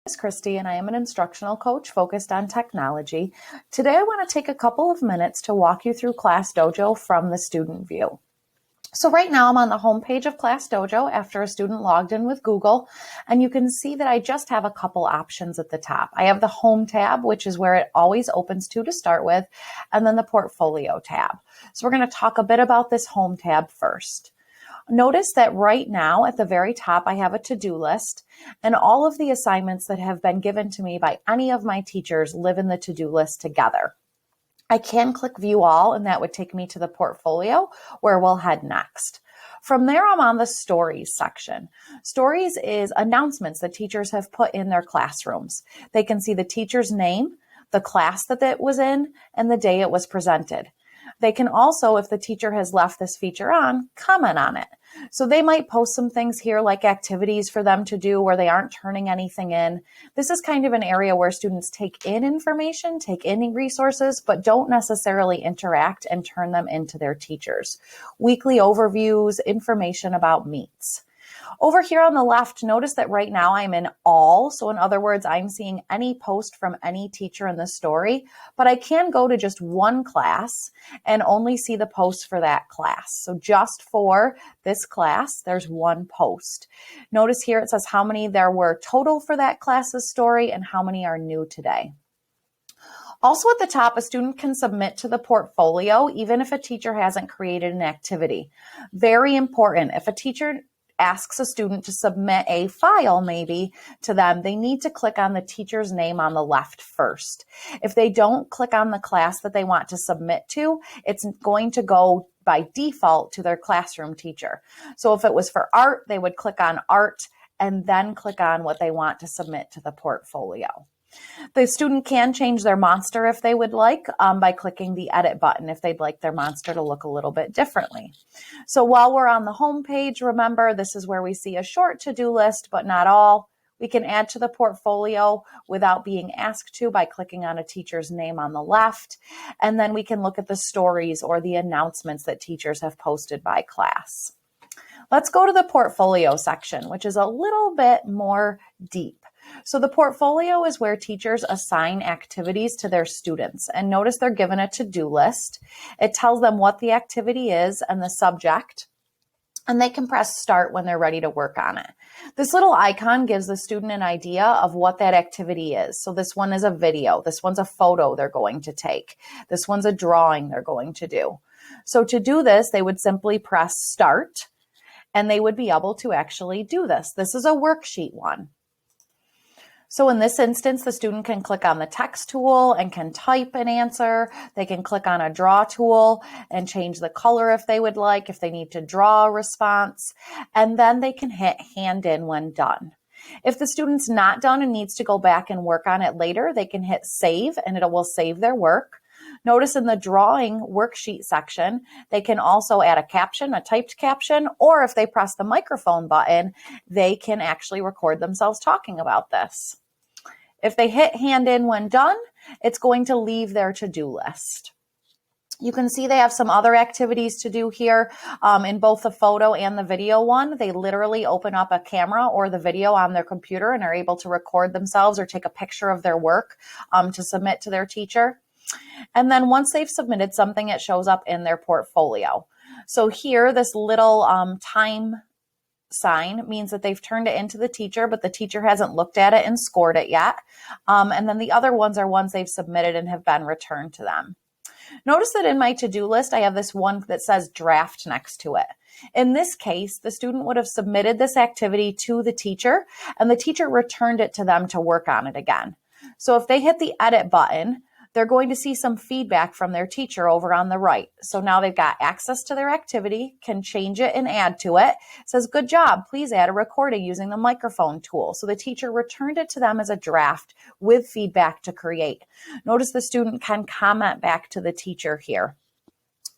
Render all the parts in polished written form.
is Christy, and I am an instructional coach focused on technology. Today, I want to take a couple of minutes to walk you through Class Dojo from the student view. So right now I'm on the home page of Class Dojo after a student logged in with Google, and you can see that I just have a couple options at the top. I have the Home tab, which is where it always opens to start with, and then the Portfolio tab. So we're going to talk a bit about this Home tab first. Notice that right now at the very top, I have a to-do list, and all of the assignments that have been given to me by any of my teachers live in the to-do list together. I can click View All, and that would take me to the portfolio where we'll head next. From there, I'm on the Stories section. Stories is announcements that teachers have put in their classrooms. They can see the teacher's name, the class that it was in, and the day it was presented. They can also, if the teacher has left this feature on, comment on it. So they might post some things here like activities for them to do where they aren't turning anything in. This is kind of an area where students take in information, take in resources, but don't necessarily interact and turn them into their teachers. Weekly overviews, information about meets. Over here on the left, notice that right now I'm in all. So in other words, I'm seeing any post from any teacher in the story, but I can go to just one class and only see the post for that class. So just for this class, there's one post. Notice here it says how many there were total for that class's story and how many are new today. Also at the top, a student can submit to the portfolio even if a teacher hasn't created an activity. Very important. If a teacher asks a student to submit a file maybe to them, they need to click on the teacher's name on the left first. If they don't click on the class that they want to submit to, it's going to go by default to their classroom teacher. So if it was for art, they would click on art and then click on what they want to submit to the portfolio. The student can change their monster if they would like by clicking the edit button if they'd like their monster to look a little bit differently. So while we're on the home page, remember this is where we see a short to-do list, but not all. We can add to the portfolio without being asked to by clicking on a teacher's name on the left. And then we can look at the stories or the announcements that teachers have posted by class. Let's go to the portfolio section, which is a little bit more deep. So the portfolio is where teachers assign activities to their students. And notice they're given a to-do list. It tells them what the activity is and the subject, and they can press start when they're ready to work on it. This little icon gives the student an idea of what that activity is. So this one is a video. This one's a photo they're going to take. This one's a drawing they're going to do. So to do this, they would simply press start, and they would be able to actually do this. This is a worksheet one. So in this instance, the student can click on the text tool and can type an answer. They can click on a draw tool and change the color if they would like, if they need to draw a response, and then they can hit hand in when done. If the student's not done and needs to go back and work on it later, they can hit save and it will save their work. Notice in the drawing worksheet section, they can also add a caption, a typed caption, or if they press the microphone button, they can actually record themselves talking about this. If they hit hand in when done, it's going to leave their to-do list. You can see they have some other activities to do here in both the photo and the video one. They literally open up a camera or the video on their computer and are able to record themselves or take a picture of their work to submit to their teacher. And then once they've submitted something, it shows up in their portfolio. So here, this little time sign means that they've turned it into the teacher, but the teacher hasn't looked at it and scored it yet. And then the other ones are ones they've submitted and have been returned to them. Notice that in my to-do list, I have this one that says draft next to it. In this case, the student would have submitted this activity to the teacher, and the teacher returned it to them to work on it again. So if they hit the edit button, they're going to see some feedback from their teacher over on the right. So now they've got access to their activity, can change it and add to it. It says, good job, please add a recording using the microphone tool. So the teacher returned it to them as a draft with feedback to create. Notice the student can comment back to the teacher here.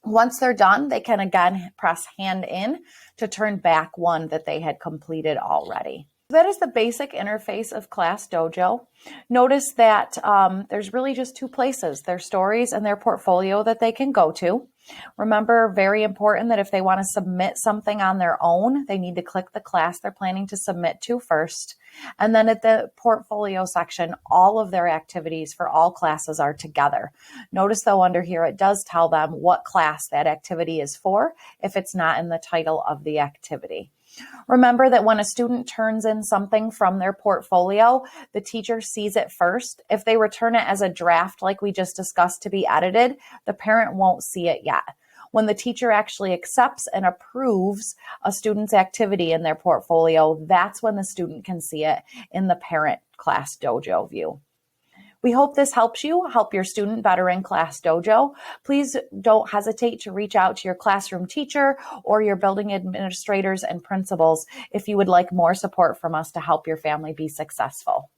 Once they're done, they can again press hand in to turn back one that they had completed already. That is the basic interface of Class Dojo. Notice that there's really just two places, their stories and their portfolio that they can go to. Remember, very important that if they want to submit something on their own, they need to click the class they're planning to submit to first. And then at the portfolio section, all of their activities for all classes are together. Notice though under here, it does tell them what class that activity is for if it's not in the title of the activity. Remember that when a student turns in something from their portfolio, the teacher sees it first. If they return it as a draft, like we just discussed, to be edited, the parent won't see it yet. When the teacher actually accepts and approves a student's activity in their portfolio, that's when the student can see it in the parent Class Dojo view. We hope this helps you help your student better in Class Dojo. Please don't hesitate to reach out to your classroom teacher or your building administrators and principals if you would like more support from us to help your family be successful.